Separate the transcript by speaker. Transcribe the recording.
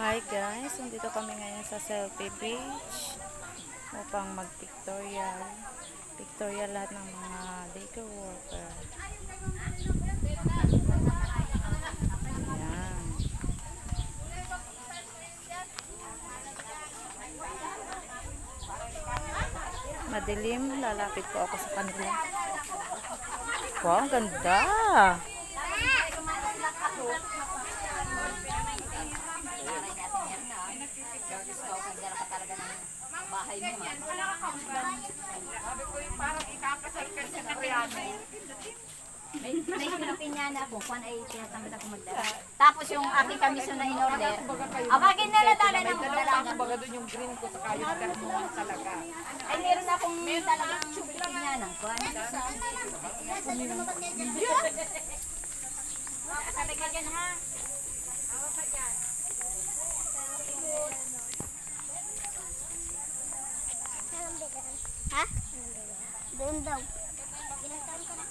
Speaker 1: Hi guys, nandito kami ngayon sa Selfie Beach upang mag-pictorial. Pictorial lahat ng mga daycare worker. Ayan. Madilim, lalapit ko ako sa kanila. Wow, ang ganda!
Speaker 2: Bahay mo ha. Sabi ko yung parang ikakasal ka sa Koreano. May Pilipiniana ako, kung ay tinatamad ako magdala. Tapos yung aking kamisyon na in-order, abagin na nadala ng dalaga.
Speaker 3: Baga doon yung green ko sa kayo mo talaga.
Speaker 2: Ay meron akong talagang Pilipiniana. Sabi ka dyan ha. Awa ka dyan.
Speaker 4: Ha? Doon daw. Ilang taon ka na?